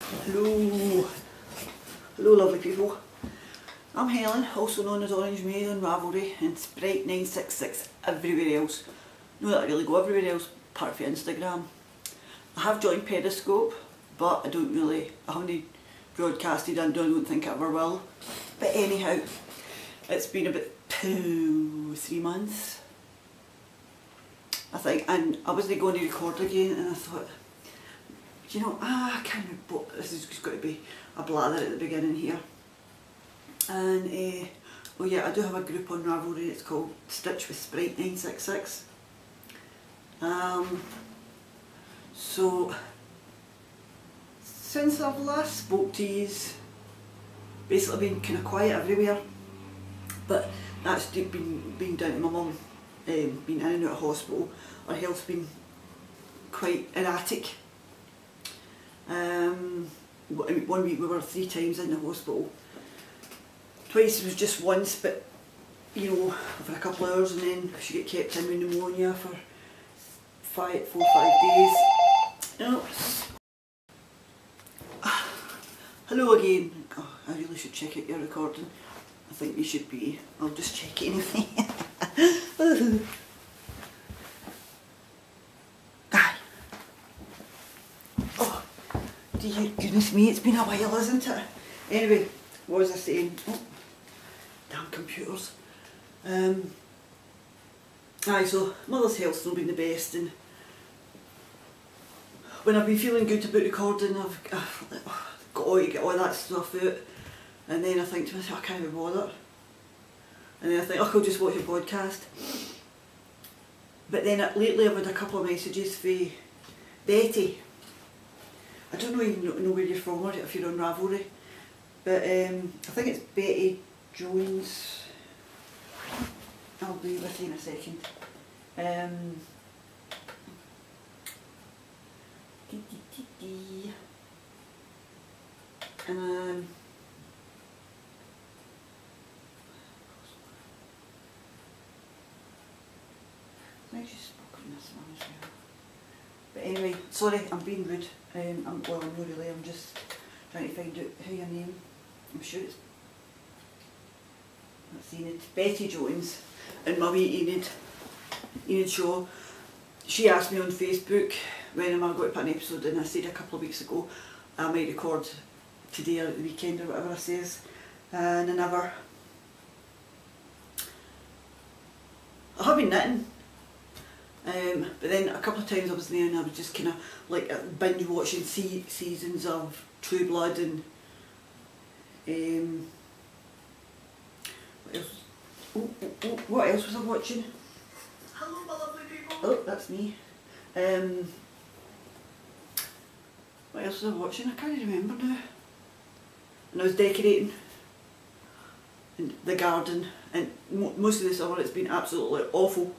Hello, hello lovely people. I'm Helen, also known as Orange Maid on Ravelry and Sprite966 everywhere else. Not that I really go everywhere else, apart from Instagram. I have joined Periscope, but I haven't broadcasted and I don't think I ever will. But anyhow, it's been about 3 months, I think, and I wasn't going to record again, and I thought, you know, I can't remember, this is just got to be a blather at the beginning here. And well, yeah, I do have a group on Ravelry. It's called Stitch with Sprite966. So since I've last spoke to you, basically been kind of quiet everywhere, but that's been down to my mum being in and out of hospital. Her health's been quite erratic. 1 week we were 3 times in the hospital. Twice was just once, but you know, for a couple of hours, and then she got kept in with pneumonia for 4 or 5 days. No. Hello again. Oh, I really should check out your recording. I think you should be. I'll just check it anyway. Oh, dear goodness me, it's been a while, isn't it? Anyway, what was I saying? Oh, damn computers. So mother's health's not been the best, and when I've been feeling good about recording, I've got to get all that stuff out, and then I think to myself, I can't be bothered, and then I think, I'll just watch a podcast. But then lately I've had a couple of messages for Betty. I don't know where you're from or if you're on Ravelry, but I think it's Betty Jones. I'll be with you in a second. I think she's spoken this one as well. But anyway, sorry, I'm being rude. I'm not really, I'm just trying to find out how your name. I'm sure it's, not seen it, Betty Jones, and my wee Enid Shaw. She asked me on Facebook when am I going to put an episode in. I said a couple of weeks ago I might record today or at the weekend or whatever I says, and I never. I have been knitting, but then a couple of times I was there and I was just kind of like binge watching seasons of True Blood and what else was I watching? Hello my lovely people. Oh, that's me. What else was I watching? I can't remember now. And I was decorating in the garden, and most of the summer it's been absolutely awful.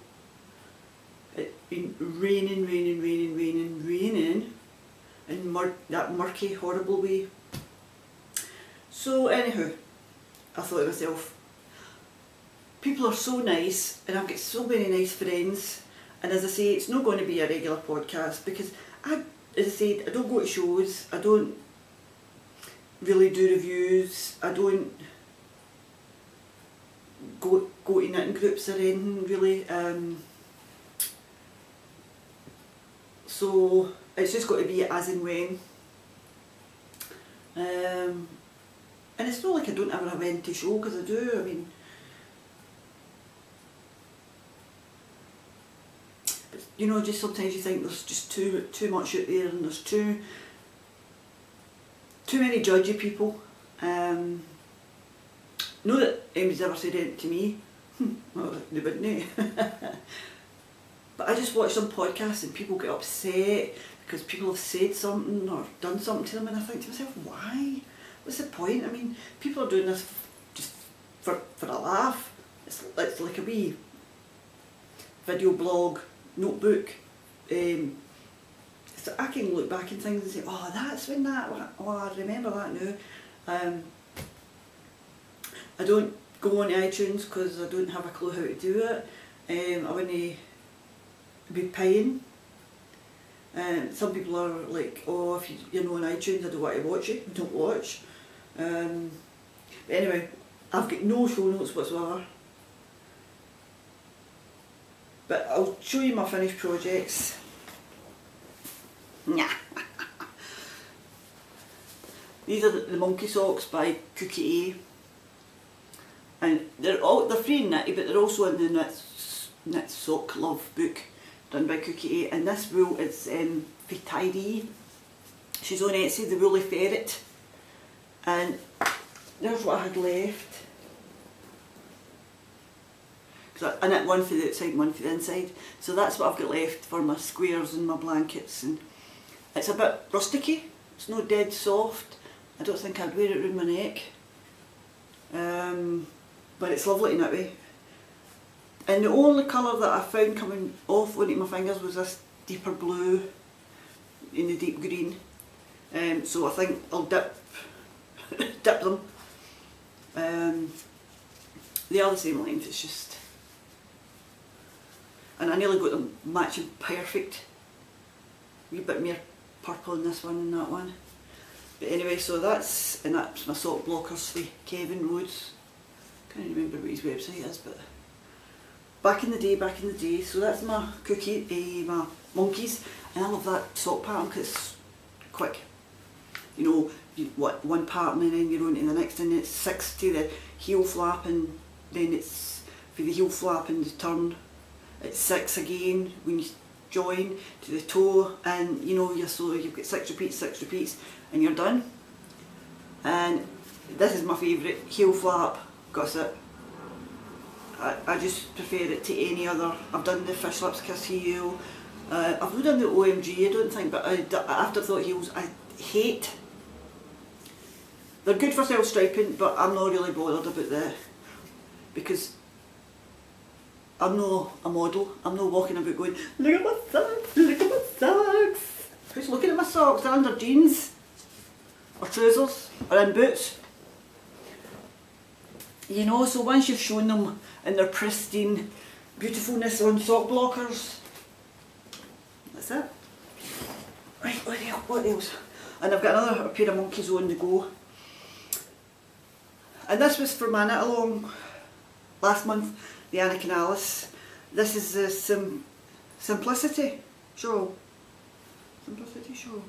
It's been raining in that murky, horrible way. So anyhow, I thought to myself, people are so nice and I've got so many nice friends, and as I say, it's not going to be a regular podcast because as I said, I don't go to shows, I don't really do reviews, I don't go to knitting groups or anything really, so it's just got to be as and when, and it's not like I don't ever have anything to show, because I do. I mean, you know, just sometimes you think there's just too much out there, and there's too many judgy people. Not that anybody's ever said anything to me. Well, they wouldn't. But I just watch some podcasts and people get upset because people have said something or done something to them, and I think to myself, why? What's the point? I mean, people are doing this just for a laugh. It's like a wee video blog notebook. So I can look back in things and say, oh, that's when that, oh, I remember that now. I don't go on iTunes because I don't have a clue how to do it. I wouldn't be paying Some people are like, oh, if you're not on iTunes, I don't want to watch it. Don't watch. But anyway, I've got no show notes whatsoever. But I'll show you my finished projects. Nah. These are the monkey socks by Cookie A. And they're free and knitty, but they're also in the Knit Sock Love book done by Cookie A. And this wool is for Tidy. She's on Etsy, the Woolly Ferret. And there's what I had left. I knit one for the outside and one for the inside. So that's what I've got left for my squares and my blankets. And it's a bit rusticy. It's not dead soft. I don't think I'd wear it around my neck. But it's lovely to knit with. And the only colour that I found coming off onto my fingers was this deeper blue in the deep green. So I think I'll dip them. They are the same length, it's just... And I nearly got them matching perfect. A wee bit more purple in this one than that one. But anyway, so that's my sock blockers for Kevin Rhodes. Can't remember what his website is, but back in the day. So that's my my monkeys, and I love that sock pattern because it's quick. You know, one pattern and then you're on to the next, and it's 6 to the heel flap, and then it's for the heel flap and the turn. It's 6 again when you join to the toe, and you know you've got 6 repeats, and you're done. And this is my favourite, heel flap, gusset. I just prefer it to any other. I've done the Fish Lips Kiss heel. I've not done the OMG, I don't think, but afterthought heels I hate. They're good for self-striping, but I'm not really bothered about that because I'm not a model. I'm not walking about going, look at my socks, look at my socks. Who's looking at my socks? They're under jeans or trousers or in boots. You know, so once you've shown them in their pristine beautifulness on sock blockers, that's it. Right, what else? And I've got another pair of monkeys on the go. And this was for my knit along last month, the Anna Canalis. This is the Simplicity shawl. Simplicity shawl.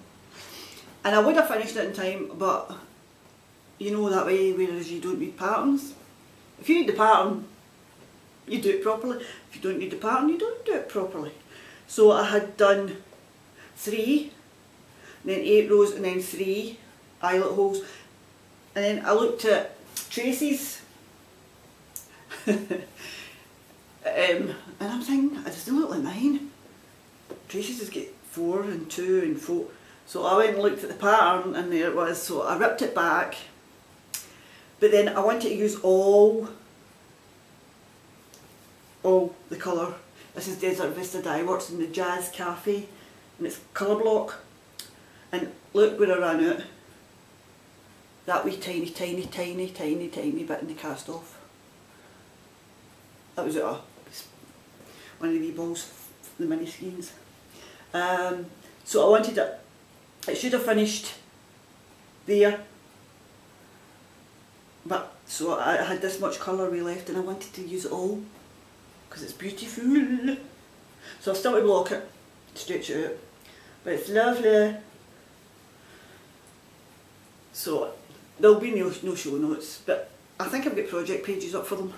And I would have finished it in time, but you know that way, whereas you don't need patterns. If you need the pattern, you do it properly. If you don't need the pattern, you don't do it properly. So I had done 3, then 8 rows, and then 3 eyelet holes. And then I looked at Tracy's. And I'm thinking, it doesn't look like mine. Tracy's has got 4 and 2 and 4. So I went and looked at the pattern, and there it was. So I ripped it back. But then I wanted to use all the colour. This is Desert Vista Dye Works in the Jazz Cafe, and it's colour block. And look where I ran out. That wee tiny bit in the cast off. That was it. One of the wee balls, the mini skeins. So I wanted it should have finished there. But so I had this much colour left, and I wanted to use it all because it's beautiful. So I've still to block it, stretch it out, but it's lovely. So there'll be no show notes, but I think I've got project pages up for them.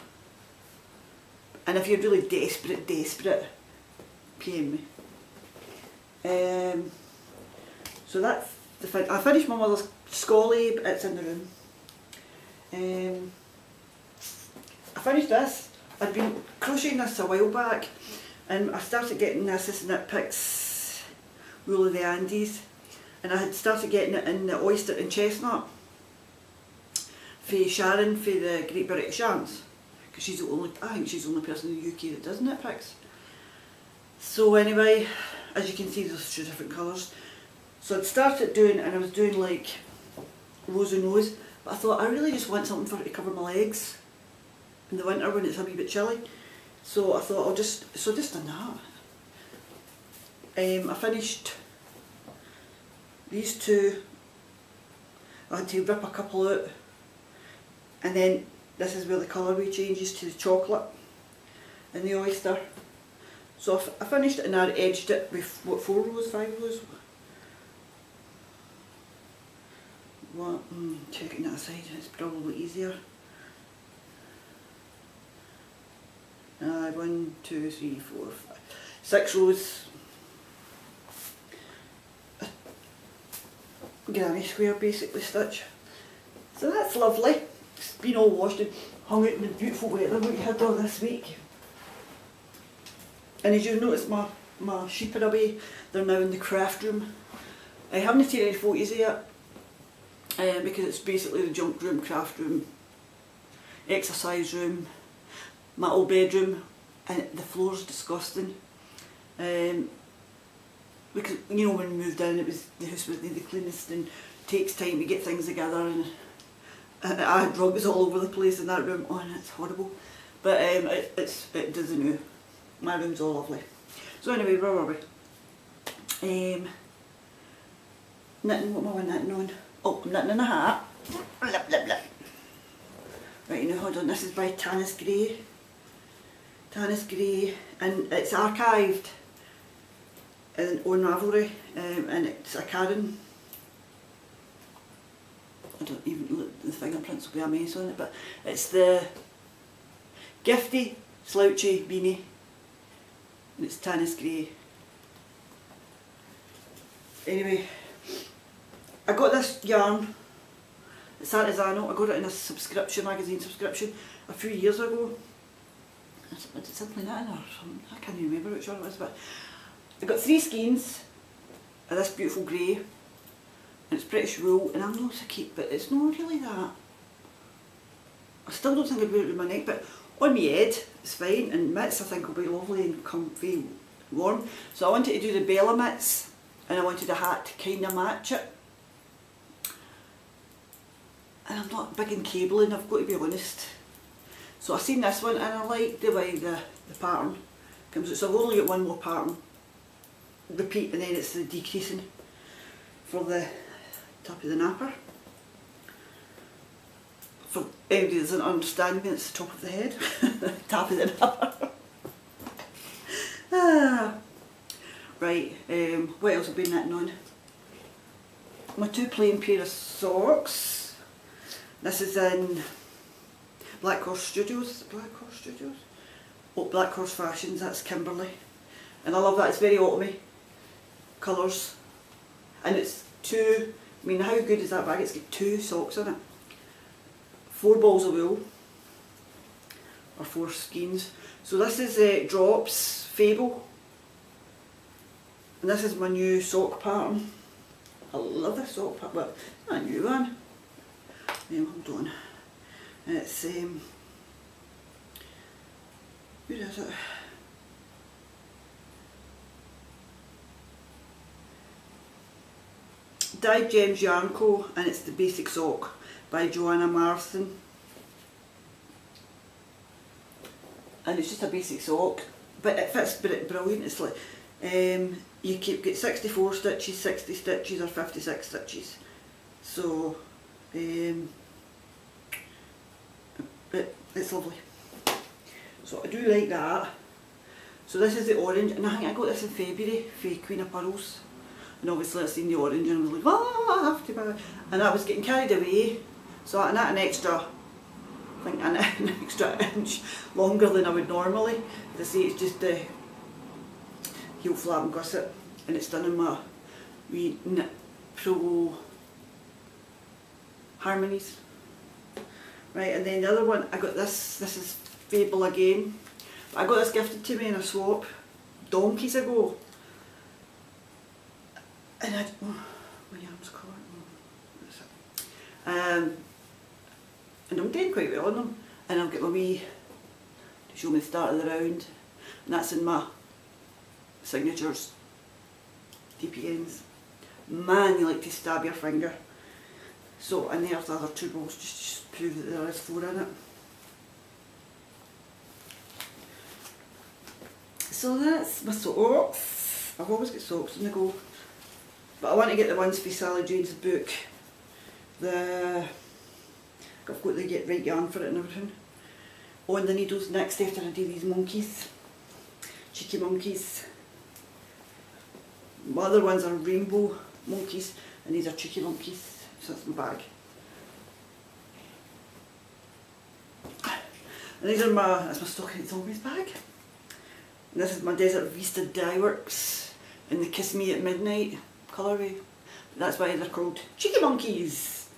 And if you're really desperate, PM me. So that's I finished my mother's Scully, but it's in the room. I finished this. I'd been crocheting this a while back, and I started getting this as Knit Picks Wool of the Andes, and I had started getting it in the oyster and chestnut for Sharon for the Great British Yarns, because she's the only, I think she's the only person in the UK that does Knit Picks. So anyway, as you can see, there's 2 different colours. So I'd started doing, and I was doing like rows and rows, but I thought I really just want something for it to cover my legs in the winter when it's a wee bit chilly. So I thought just done that. I finished these two, I had to rip a couple out, and then this is where the colourway changes to the chocolate and the oyster. So I finished it and I edged it with what, 4 rows, 5 rows? What, checking that side, it's probably easier. 1, 2, 3, 4, 5, 6 rows. Granny square basically stitch. So that's lovely. It's been all washed and hung out in the beautiful weather we had all this week. And as you've noticed, my sheep are away. They're now in the craft room. I haven't taken any photos yet because it's basically the junk room, craft room, exercise room, my old bedroom, and the floor's disgusting. Because, you know, when we moved in, the house was the cleanest, and it takes time to get things together, and I had rugs all over the place in that room. Oh, and it's horrible. But it does the new. My room's all lovely. So anyway, where were we? Knitting, what am I knitting on? Oh, I'm knitting in a hat. Blip, blip, blip. Right, now hold on, this is by Tanis Gray. Tanis Gray, and it's archived on Ravelry, and it's a Karen. I don't even look, the fingerprints will be a mess on it, but it's the Gifty Slouchy Beanie, and it's Tanis Gray. Anyway, I got this yarn, it's Artisanal. I got it in a subscription, magazine subscription, a few years ago. Did Simply Knitting or something? I can't even remember which one it was, but I got 3 skeins of this beautiful grey, and it's British wool, and I'm not to keep, but it's not really that. I still don't think I'd wear it around my neck, but on my head it's fine, and mitts I think will be lovely and comfy, warm. So I wanted to do the Bella mitts, and I wanted a hat to kind of match it. And I'm not big in cabling, I've got to be honest. So I seen this one and I like the way the pattern comes out. So I've only got one more pattern. Repeat, and then it's the decreasing for the top of the napper. For anybody that doesn't understand me, it's the top of the head, top of the napper. Right, what else have I been knitting on? My 2 plain pair of socks. This is in Black Horse Studios. Black Horse Studios? Oh, Black Horse Fashions, that's Kimberley. And I love that, it's very autumny colours. And it's 2, I mean, how good is that bag? It's got 2 socks in it. 4 balls of wool, or 4 skeins. So this is Drops Fable, and this is my new sock pattern. I love this sock pattern, but it's not a new one. Hold on. And it's where is it? Dyed Gems Yarn Co, and it's the Basic Sock by Joanna Marston. And it's just a basic sock, but it fits brilliant. It's like you get 64 stitches, 60 stitches or 56 stitches. So it's lovely. So I do like that. So this is the orange, and I think I got this in February for Queen of Pearls. And obviously I seen the orange and I was like, oh, I have to buy it. And I was getting carried away, so I knit an extra, I think an extra inch longer than I would normally. As I say, it's just the heel flap and gusset, and it's done in my wee Knit Pro Harmonies. Right, and then the other one, I got this is Fable again. I got this gifted to me in a swap donkeys ago. And my arm's caught. And I'm doing quite well on them. And I've got my wee, to show me the start of the round. And that's in my signatures, DPNs. Man, you like to stab your finger. So, and there's the other 2 balls, just to prove that there is 4 in it. So that's my socks. I've always got socks on the go. But I want to get the ones for Sally Jane's book. I've got to get right yarn for it and everything. On the needles next after I do these monkeys. Cheeky monkeys. My other ones are rainbow monkeys and these are cheeky monkeys. So that's my bag. And these are that's my Stockade Zombies bag. And this is my Desert Vista Dye Works in the Kiss Me at Midnight colourway. That's why they're called Cheeky Monkeys.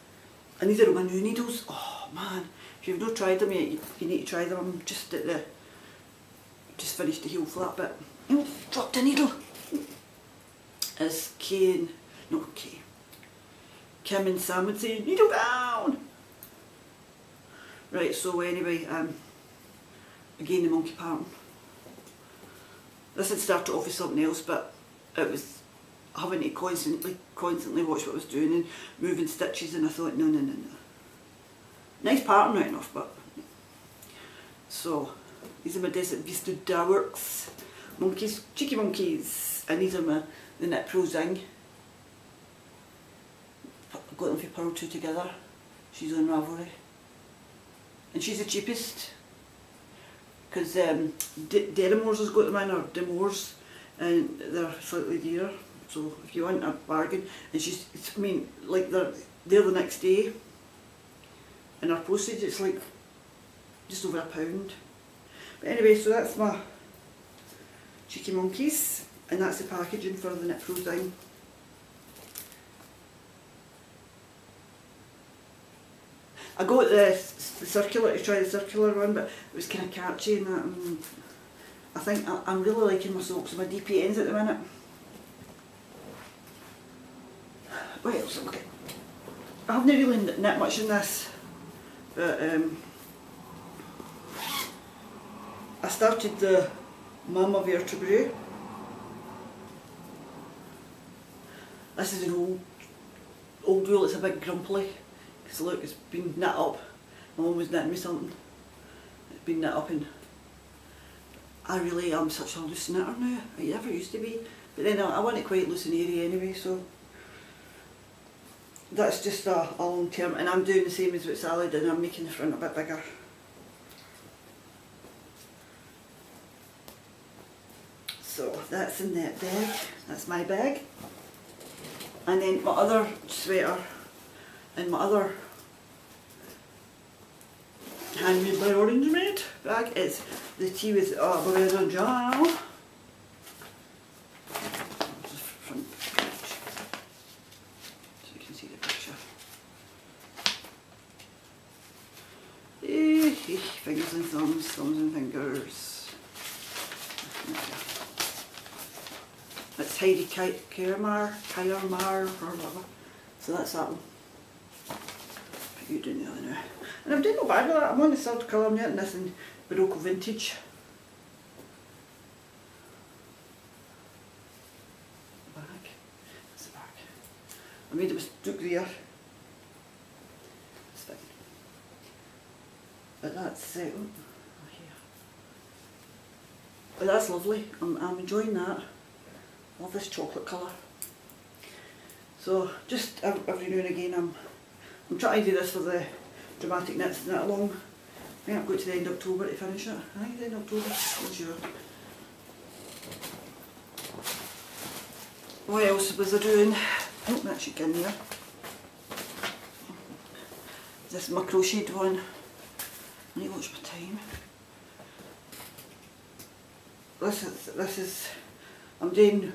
And these are my new needles. Oh man, if you've not tried them yet, you need to try them. I'm just finished the heel flap bit. Oh, dropped a needle. As Kim and Sam would say, needle down! Right, so anyway, again the monkey pattern. This had started off with something else, but it was having to constantly watch what I was doing and moving stitches, and I thought, no. Nice pattern right enough, but... So, these are my Desert Vista Dye Works monkeys, cheeky monkeys, and these are the Knit Pro Zing. I've got them for Pearl 2 together. She's on Ravelry. And she's the cheapest. Because Deramores has got them in, or Demores, and they're slightly dearer. So if you want a bargain, and I mean, like they're the next day. And our postage, it's like just over £1. But anyway, so that's my cheeky monkeys, and that's the packaging for the Knit Pro Zing. I got the circular to try the circular one, but it was kind of catchy and that. And I think I'm really liking my socks and my DPNs at the minute. What else? Okay. I haven't really knit much in this, but I started the Mama Vertebrae. This is an old wool. It's a bit grumpy. Because look, it's been knit up. My mum was knitting me something. It's been knit up, and I really am such a loose knitter now. I never used to be. But then I want it quite loose and airy anyway, so that's just a long term. And I'm doing the same as with Sally did, and I'm making the front a bit bigger. So that's in that bag. That's my bag. And then my other sweater and my other handmade by Orange Maid bag is the tea with Beretta Jam. Front page, so you can see the picture. Fingers and thumbs and fingers. It's Heidi Kiermar or whatever. So that's that one. Put you doing the other now. And I'm doing no bad with that. I'm on the third colour, I'm knitting this in Barocco Vintage. The back. That's the back. I made a mistake there. It's fine. But that's it. Oh, here. But that's lovely. I'm enjoying that. I love this chocolate colour. So just every now and again I'm trying to do this for the Dramatic Knits Knit Along. I think I've got to the end of October to finish it. I think the end of October, I'm sure. What else was I doing? Oh, that should get in there. This is my crocheted one. I need to watch my time. This is I'm doing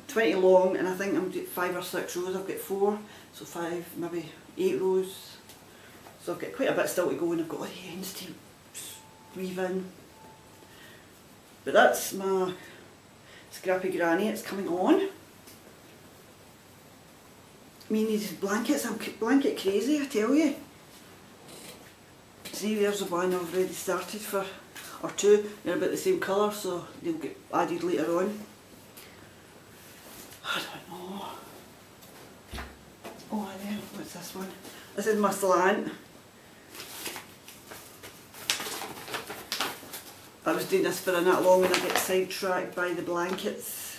20 long, and I think I'm doing 5 or 6 rows. I've got 4, so 5, maybe 8 rows. So I've got quite a bit still to go, and I've got all the ends to weave in. But that's my Scrappy Granny. It's coming on. I mean, these blankets, I'm blanket crazy, I tell you. See, there's the one I've already started for, or 2. They're about the same colour, so they'll get added later on. I don't know. Oh, I know. What's this one? This is my slant. I was doing this for a knit long and I get sidetracked by the blankets.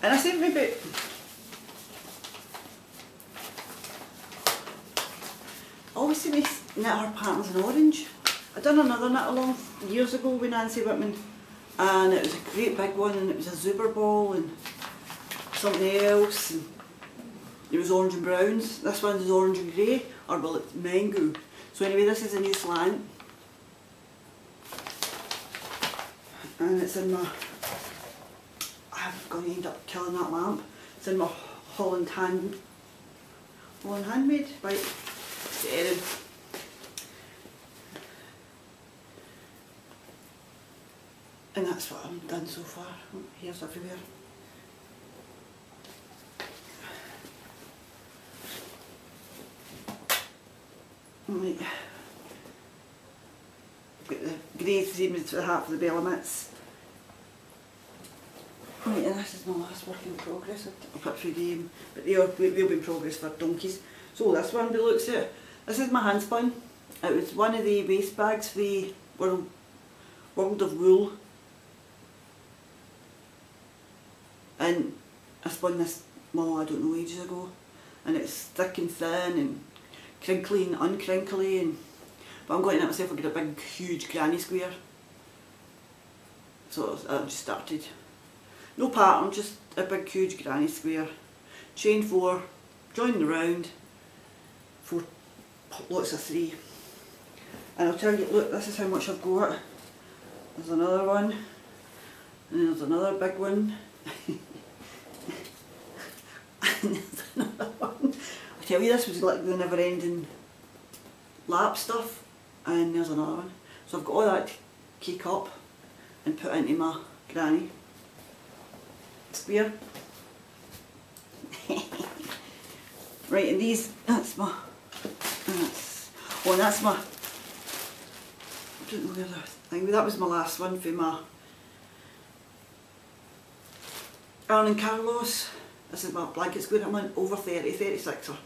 And I said maybe, I always see me knit her patterns in orange. I done another knit along years ago with Nancy Whitman, and it was a great big one, and it was a Zuber ball and something else, and it was orange and browns. This one is orange and grey, or well, it's mango. So anyway, this is a new slant, and it's in my, I'm going to end up killing that lamp. It's in my Holland Handmade, right, it's Erin. And that's what I've done so far. Hair's everywhere. Right. I've got the grey seams to the half of the belly mitts. Right, and this is my last work in progress. I'll put through them, but they'll be in progress for donkeys. So this one we looked at. This is my hand spun. It was one of the waste bags for the World of Wool. And I spun this, well, I don't know, ages ago, and it's thick and thin and crinkly and uncrinkly, and but I'm going to knit myself a big huge granny square. So I just started. No pattern, just a big huge granny square. Chain 4, join the round, 4 lots of 3. And I'll tell you, look, this is how much I've got. There's another one, and then there's another big one. And there's another one. I tell you, this was like the never ending lap stuff, and there's another one. So I've got all that to cake up and put into my granny square. Right, and these, that's my, that's my, I don't know where that thing, that was my last one for my Arlen Carlos. This is my blanket square. I'm on over 30, 36 or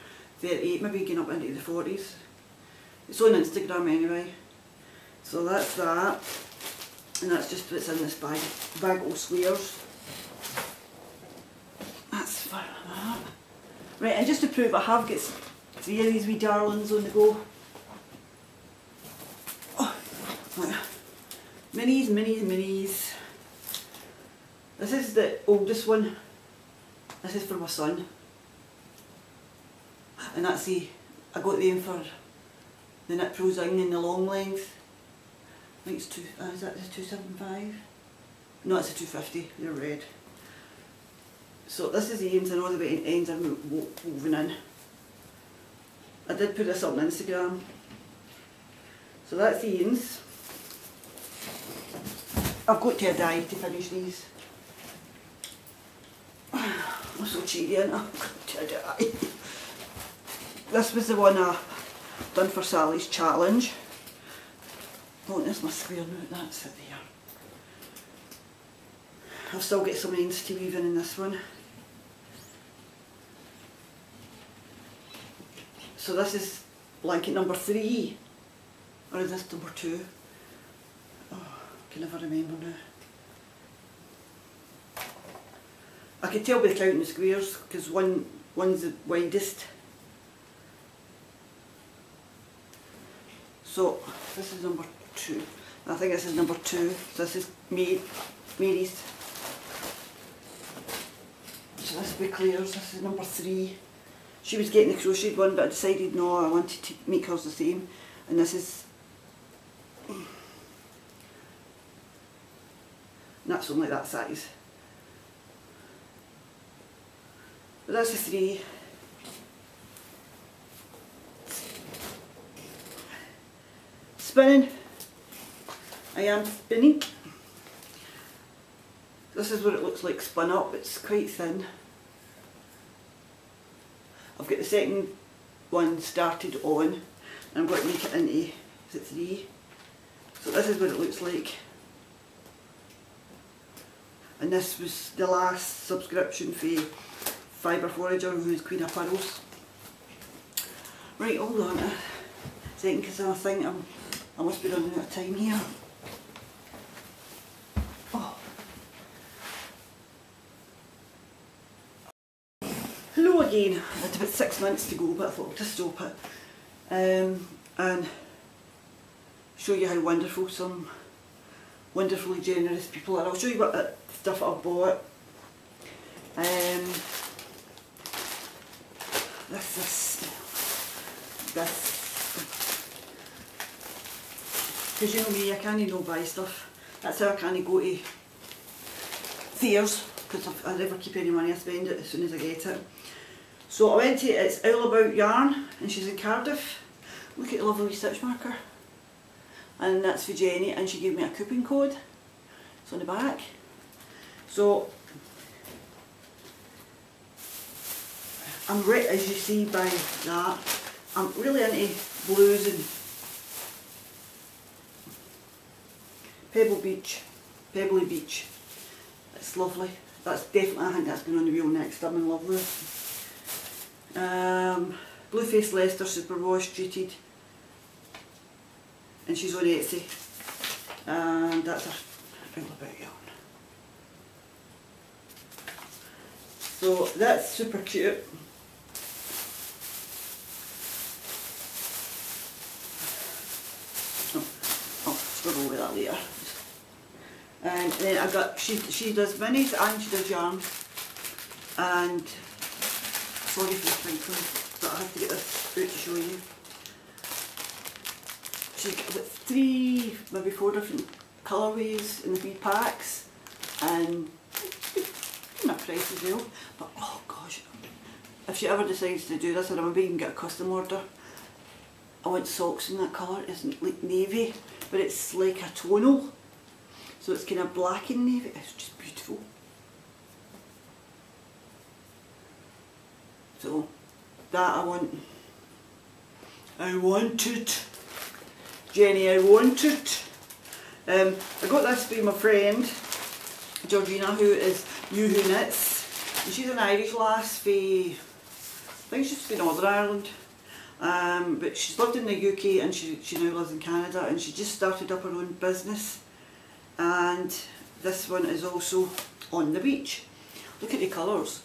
38, maybe getting up into the 40s. It's on Instagram anyway. So that's that. And that's just what's in this bag of squares. That's for that. Right, and just to prove I have got 3 of these wee darlings on the go. Oh, minis, minis, minis. This is the oldest one. This is for my son. And that's I got them for the Knit Pro Zing in the long length. I think it's is that the 275? No, it's a 250, they're red. So this is the ends, and all the way ends are woven in. I did put this up on Instagram. So that's the ends. I've got to dye to finish these. I'm so cheeky, and I've got to dye. This was the one I done for Sally's challenge. Oh, there's my square now, that's it there. I've still got some ends to weave in this one. So this is blanket number 3, or is this number 2? Oh, I can never remember now. I could tell by the counting the squares, because one's the widest. So this is number 2. I think this is number 2. So this is Mary's. So this will be Claire's. This is number 3. She was getting the crocheted one, but I decided no, I wanted to make hers the same. And this is, and that's only that size. But that's the 3. Spinning. I am spinning. This is what it looks like spun up. It's quite thin. I've got the second one started on, and I'm going to make it into, is it 3? So this is what it looks like. And this was the last subscription for Fibre Forager, who's Queen of Pearls. Right, hold on a second, because I think I must be running out of time here. Oh. again, I had about 6 months to go, but I thought I'll just stop it and show you how wonderful some wonderfully generous people are. I'll show you what stuff I've bought. This, because you know me, I can't no buy stuff. That's how I can't go to Thayers, because I never keep any money, I spend it as soon as I get it. So I went to, it's All About Yarn, and she's in Cardiff. Look at the lovely stitch marker. And that's for Jenny, and she gave me a coupon code. It's on the back. So I'm right, as you see by that, I'm really into blues and Pebbly Beach. It's lovely. That's definitely, I think that's going on the wheel next. I'm in love with it. Blueface Leicester Superwash Treated. And she's on Etsy. And that's a All About Yarn. So that's super cute. I'll scribble with that later. And then I got, she does minis and she does yarn. And sorry for the sprinkling, but I have to get this out to show you. She's got about 3, maybe 4 different colourways in the 3 packs, and not price as well. But oh gosh, if she ever decides to do this, or maybe even get a custom order, I want socks in that colour. It's like navy, but it's like a tonal. So it's kind of black and navy. It's just beautiful. So that I want it. Jenny, I want it. I got this by my friend Georgina, who is You Who Knits, and she's an Irish lass for, I think she's from Northern Ireland, but she's lived in the UK and she now lives in Canada, and she just started up her own business. And this one is also on the beach. Look at the colours.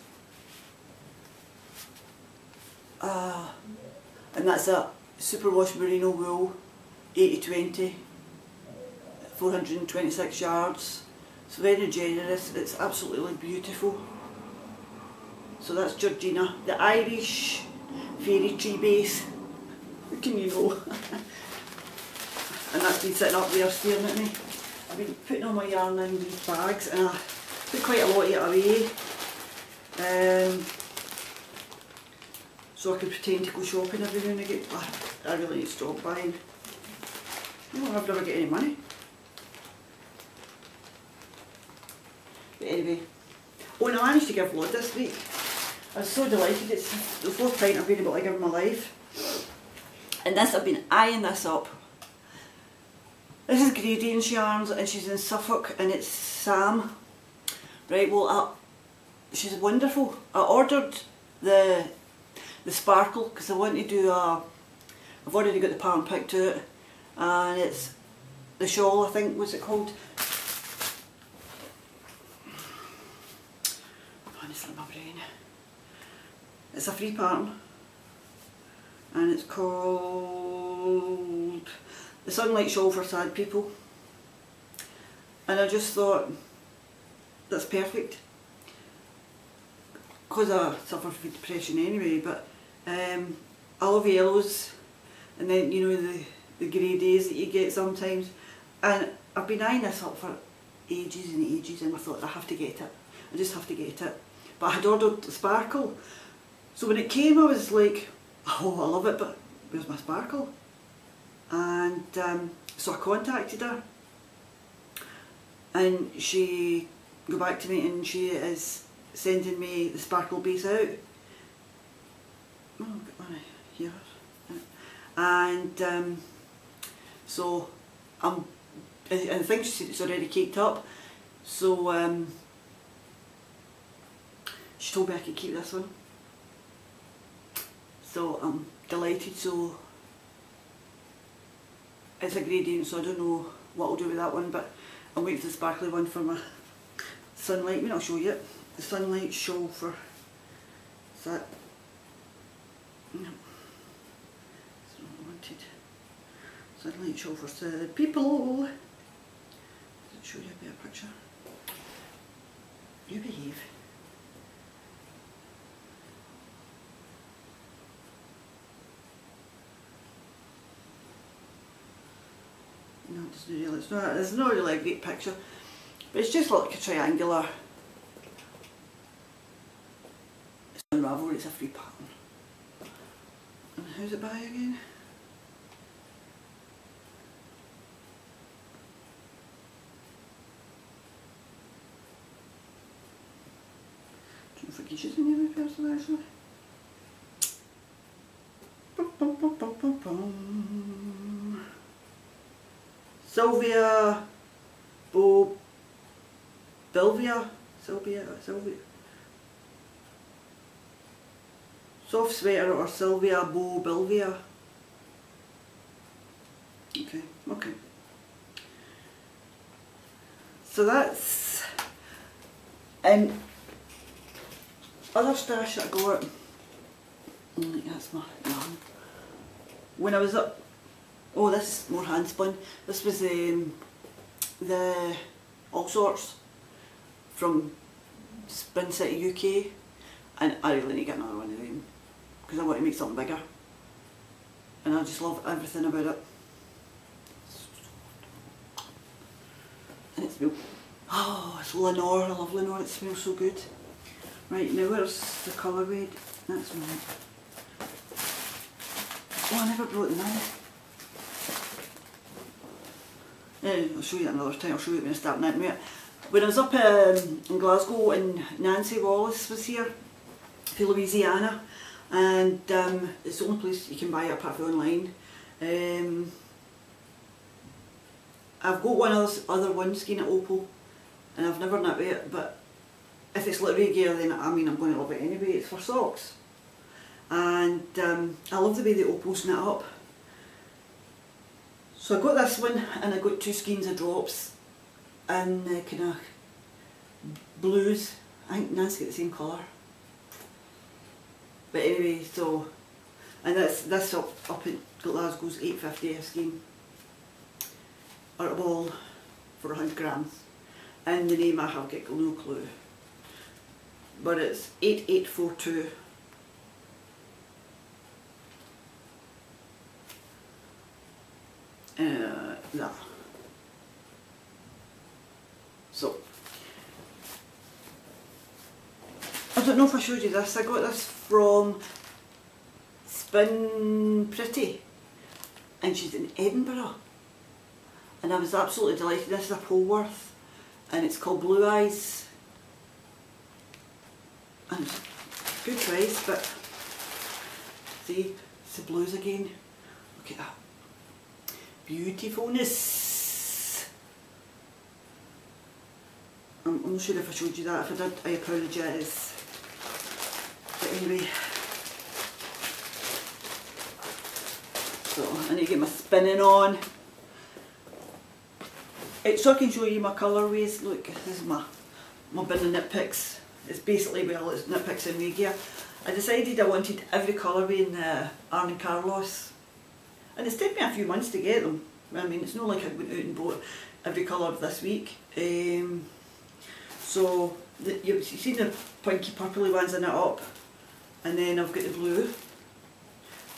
And that's a superwash merino wool, 80/20, 426 yards. It's very generous, it's absolutely beautiful. So that's Georgina, the Irish fairy tree base. What can you know? And that's been sitting up there staring at me. I've been putting all my yarn in these bags, and I put quite a lot of it away, so I can pretend to go shopping every now and again. I really need to stop buying. No, I've never got any money. But anyway, oh, and I managed to give blood this week. I was so delighted. It's the 4th pint I've been able to give in my life. And this, I've been eyeing this up. This is Gradients Yarns, and she's in Suffolk, and it's Sam. Right, well, she's wonderful. I ordered the sparkle because I want to do I've already got the pattern picked out, and it's the shawl, I think, what's it called? Honestly, my brain. It's a free pattern, and it's called The Sunlight Shawl for Sad People. And I just thought, that's perfect. Because I suffer from depression anyway, but I love yellows, and then, you know, the grey days that you get sometimes. And I've been eyeing this up for ages and ages, and I thought, I have to get it. I just have to get it. But I had ordered the sparkle. So when it came, I was like, oh, I love it, but where's my sparkle? And so I contacted her, and she got back to me, and she is sending me the sparkle base out. Oh, I've got one here. And so I think she said it's already caked up, so she told me I could keep this one. So I'm delighted. So it's a gradient, so I don't know what I'll do with that one, but I'm waiting for the sparkly one for my sunlight. I mean, I'll show you it. The sunlight shawl for that No. That's not what I wanted. So I'd like to show for the people. Does it show you a better picture? You behave. No, it doesn't really, it's not really a great picture, but it's just like a triangular. It's Unravelry, it's a free pattern. And who's it by again? Don't know if I can choose any other person actually. Bum, bum, bum, bum, bum, bum. Sylvia Belvia. Soft Sweater or Sylvia Belvia. Okay. So that's other stash that I got. That's my yarn. When I was up, oh, this is more hand spun. This was the All Sorts from Spin City UK, and I really need to get another one of them because I want to make something bigger, and I just love everything about it. And it smells, oh, it's Lenore, I love Lenore, it smells so good. Right, now where's the colourway? That's mine. Oh, I never brought them in. I'll show you that another time, I'll show you it when I start knitting it. When I was up in Glasgow and Nancy Wallace was here, for Louisiana, and it's the only place you can buy it apart from online. I've got one other one skein at Opal, and I've never knit with it, but if it's like regular then I mean I'm going to love it anyway. It's for socks. And I love the way the Opals knit up. So I got this one and I got 2 skeins of drops in kind of blues. I think Nancy got the same colour. But anyway, so, and this up in Glasgow's £8.50 a skein. Or a ball for 100 grams. And the name I have got no clue. But it's 8842. That. So, I don't know if I showed you this. I got this from Spin Pretty, and she's in Edinburgh, and I was absolutely delighted. This is a Polworth, and it's called Blue Eyes, and it's a good price. But see, it's the blues again. Look at that. Beautifulness. I'm not sure if I showed you that. If I did, I apologise. But anyway, so I need to get my spinning on. So I can show you my colourways. Look, this is my bin of knit picks. It's basically, well, it's knit picks in Regia. I decided I wanted every colourway in the Arne Carlos. And it's taken me a few months to get them. I mean, it's not like I went out and bought every colour this week. So, you've seen the pinky purpley ones in it up. And then I've got the blue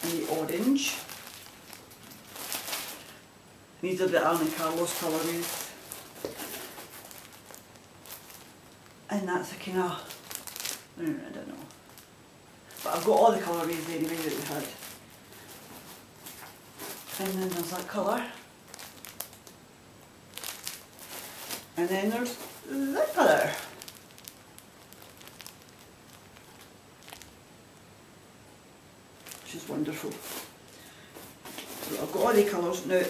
and the orange. These are the Arne Carlos colourways. And that's a kind of, I don't know. But I've got all the colourways anyway that we had. And then there's that colour. And then there's that colour. Which is wonderful. So I've got all the colours. Now,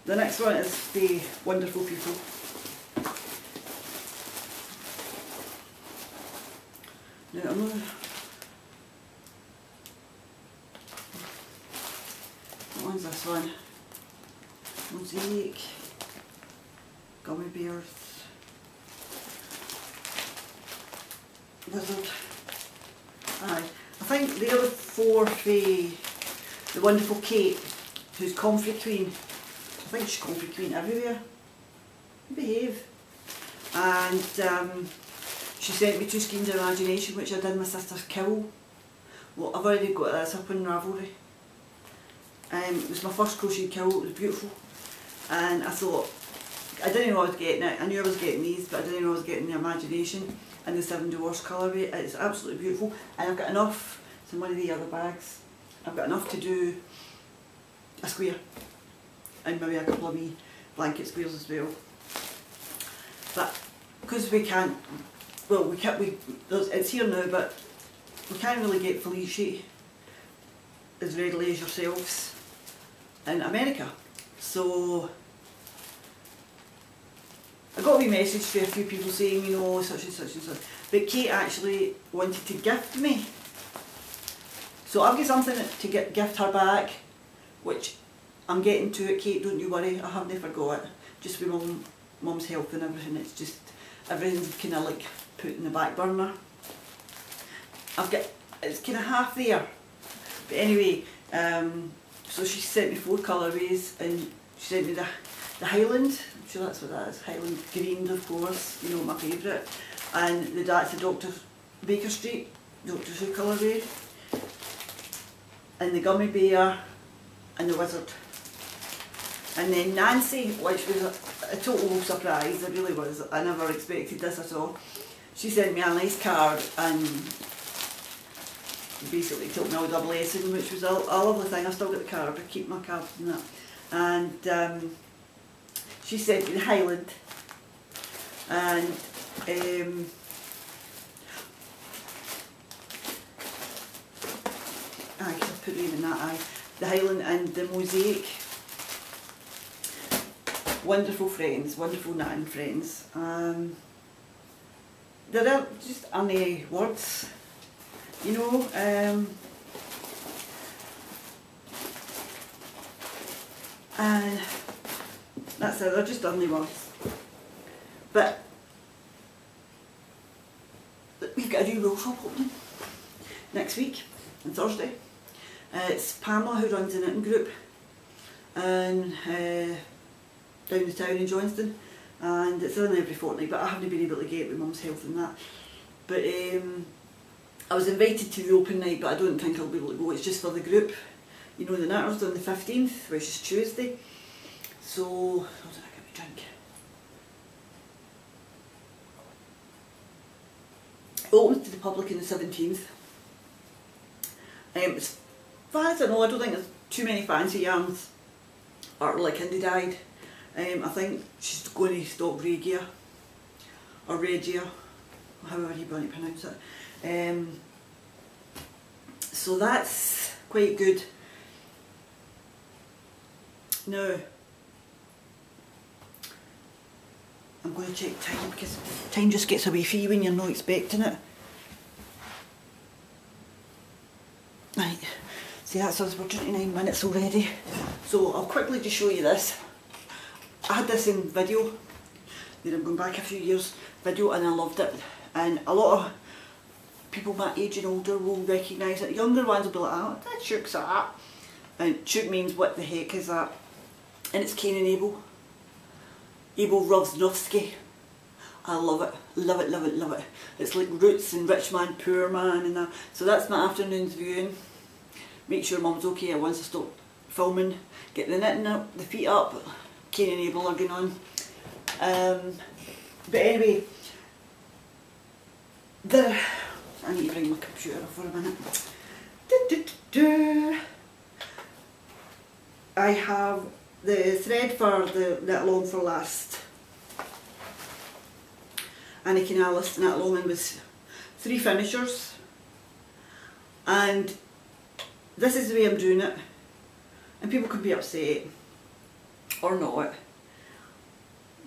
the next one is the Wonderful People. Now I'm going to... What one's this one? Mosaic, Gummy Bears, Wizard. Aye, I think think they're the four for the wonderful Kate, who's Comfrey Queen. I think she's Comfrey Queen everywhere. Behave. And she sent me 2 skeins of imagination, which I did my sister's kill. Well, I've already got this up in Ravelry. It was my first crochet kill, it was beautiful. And I thought, I didn't know I was getting it. I knew I was getting these, but I didn't know I was getting the imagination and the 7 Divorce colourway. It's absolutely beautiful. And I've got enough, so one of the other bags, I've got enough to do a square. And maybe a couple of wee blanket squares as well. But because we can't, well, it's here now, but we can't really get Felicia as readily as yourselves in America. So I got a wee message from a few people saying, you know, such and such and such. But Kate actually wanted to gift me. So I've got something to gift her back, which I'm getting to it, Kate, don't you worry, I haven't forgot it. Just with Mum's health and everything, it's just, everything's kind of like put in the back burner. It's kind of half there. But anyway, so she sent me 4 colourways, and she sent me the Highland, I'm sure that's what that is, Highland Green, of course, you know, my favourite. And that's the Dr. Baker Street, Doctor Who colourway. And the Gummy Bear, and the Wizard. And then Nancy, which was a total surprise, it really was, I never expected this at all. She sent me a nice card and basically told me I was a blessing, which was a lovely thing. I still got the card, I keep my cards and that. And she sent me the Highland, and I guess I put them in that eye. The Highland and the Mosaic. Wonderful friends, wonderful knitting friends. There are just any words, you know. And that's it, they're just only words. But we've got a new wool shop opening next week, on Thursday. It's Pamela who runs the knitting group, and down the town in Johnston, and it's on every fortnight, but I haven't been able to get with Mum's health and that. But I was invited to the open night, but I don't think I'll be able to go. It's just for the group, you know, the Knitters on the 15th, which is Tuesday. So, hold on, I get my drink. It opens to the public on the 17th. As far as I know, I don't think there's too many fancy yarns or like indie dyed. I think she's going to stock Regia, or Regia, however you want to pronounce it. So that's quite good. Now, I'm going to check time, because time just gets away from you when you're not expecting it. Right, see that's us, we're 29 minutes already. So I'll quickly just show you this. I had this in video, then I'm going back a few years, video, and I loved it. And a lot of people my age and older will recognise it. Younger ones will be like, oh, that Chook's that. And Chook means what the heck is that? And it's Cain and Abel. Abel Rovsnovsky. I love it, love it, love it, love it. It's like Roots and Rich Man, Poor Man and that. So that's my afternoon's viewing. Make sure Mum's okay once I stop filming. Get the knitting up, the feet up. Cain and Abel are going on. But anyway, I need to bring my computer up for a minute. I have the thread for the Knit Along for Last. Annie Canalis Knit Along was 3 finishers, and this is the way I'm doing it, and people can be upset or not,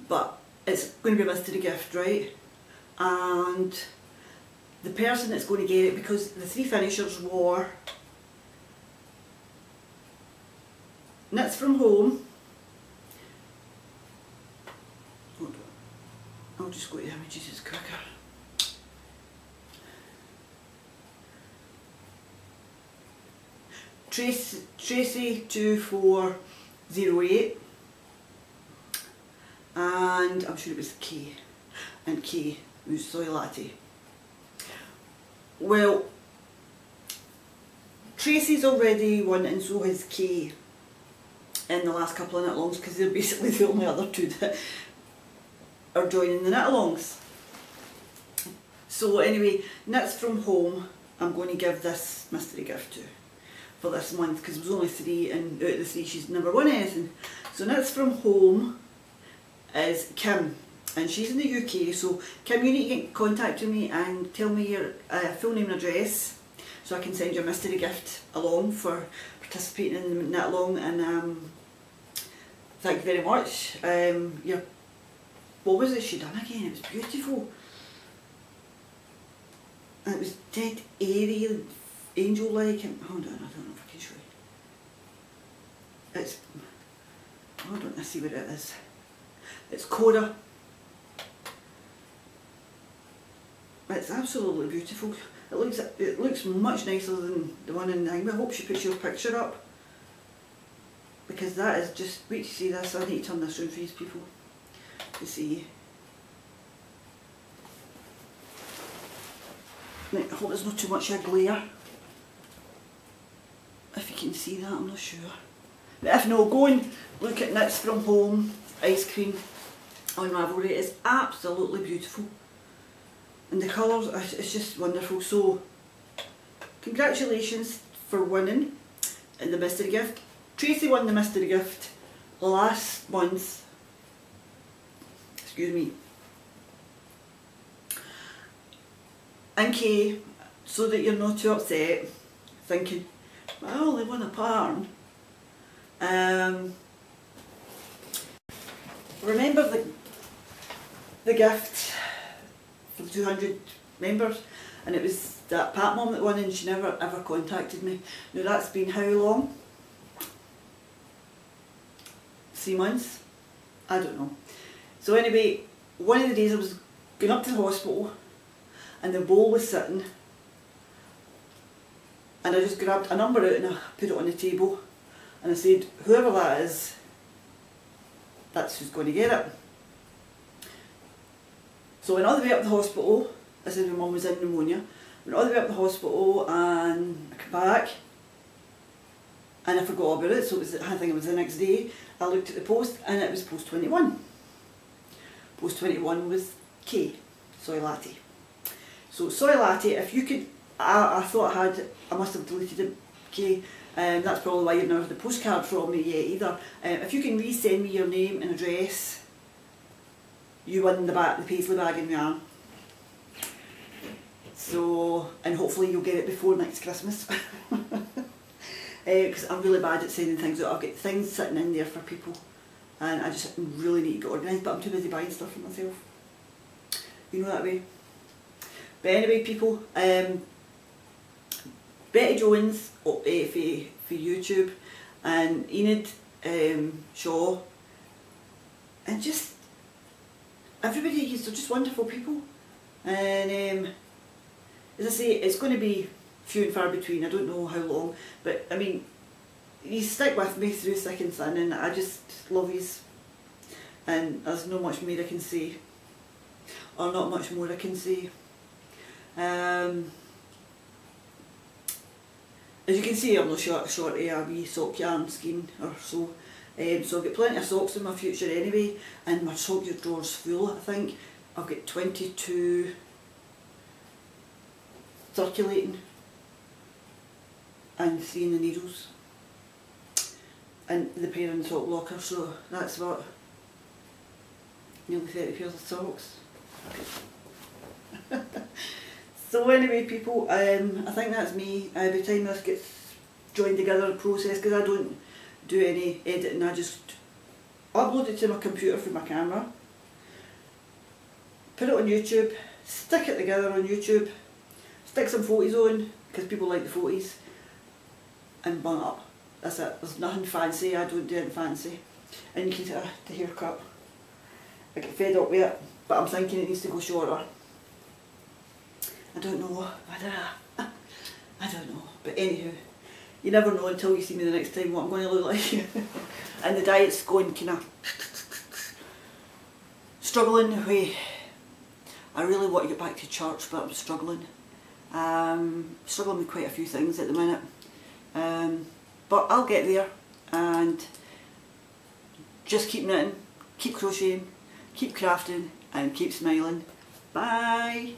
but it's going to be a mystery gift, right? And the person that's going to get it, because the 3 finishers were Knits from Home. Hold on, I'll just go to the images, it's quicker. Tracy2408, and I'm sure it was K, and K was soy latte. Well, Tracy's already won and so has Kay in the last couple of knit alongs, because they're basically the only other two that are joining the knit alongs. So anyway, Knits From Home I'm going to give this mystery gift to for this month, because there was only 3 and out of the 3 she's never won anything. So Knits From Home is Kim, and she's in the UK. So Kim, you need to get in contact with me and tell me your full name and address, so I can send you a mystery gift along for participating in the knit along. And thank you very much. What was it she done again? It was beautiful. And it was dead airy, angel-like. Hold on, I don't know if I can show you. It's, hold on, let's see what it is. It's Cora. It's absolutely beautiful. It looks much nicer than the one in Nightmare. I hope she puts your picture up, because that is just, wait to see this. I need to turn this round for these people to see. Right, I hope there's not too much of a glare. If you can see that, I'm not sure. But if no, go and look at Knits From Home Ice Cream on Ravelry. It's absolutely beautiful. And the colours, it's just wonderful. So, congratulations for winning in the mystery gift. Tracy won the mystery gift last month. Excuse me. And Kay, so that you're not too upset, thinking, well, they won a pattern. Remember the gift for the 200 members, and it was that Pat Mum that won, and she never ever contacted me. Now that's been how long? 3 months? I don't know. So anyway, one of the days I was going up to the hospital and the bowl was sitting, and I just grabbed a number out and I put it on the table, and I said, whoever that is, that's who's going to get it. So I went all the way up to the hospital. I said my mum was in pneumonia. Went all the way up to the hospital and I came back and I forgot about it, so it was, I think it was the next day. I looked at the post and it was post 21. Post 21 was K, soy latte. So soy latte, if you could, I thought I must have deleted it, K, that's probably why you've never had a postcard from me yet either. If you can resend me your name and address, you win the Paisley bag and yarn. So, and hopefully you'll get it before next Christmas. Because I'm really bad at sending things out. I've got things sitting in there for people and I just really need to get organised, but I'm too busy buying stuff for myself. You know that way. But anyway people, Betty Jones for YouTube, and Enid Shaw, and just everybody, they're just wonderful people. And as I say, it's going to be few and far between. I don't know how long, but I mean, you stick with me through thick and thin, and I just love yous. And there's not much more I can say, or not much more I can say. As you can see, I'm not short a wee sock yarn skein or so. So I've got plenty of socks in my future anyway, and my sock drawer's full, I think. I've got 22 circulating and 3 in the needles, and the pair in the sock locker, so that's what, nearly 30 pairs of socks. So anyway people, I think that's me. By the time this gets joined together, the process, because I don't do any editing, I just upload it to my computer from my camera, put it on YouTube, stick it together on YouTube, stick some photos on, because people like the photos, and bung it up. That's it. There's nothing fancy. I don't do anything fancy. And you can see the haircut. I get fed up with it, but I'm thinking it needs to go shorter. I don't know whether I don't know, but anywho, You never know until you see me the next time what I'm going to look like. And the diet's going kind of struggling with, I really want to get back to church, but I'm struggling. Struggling with quite a few things at the minute. But I'll get there, and just keep knitting, keep crocheting, keep crafting, and keep smiling. Bye!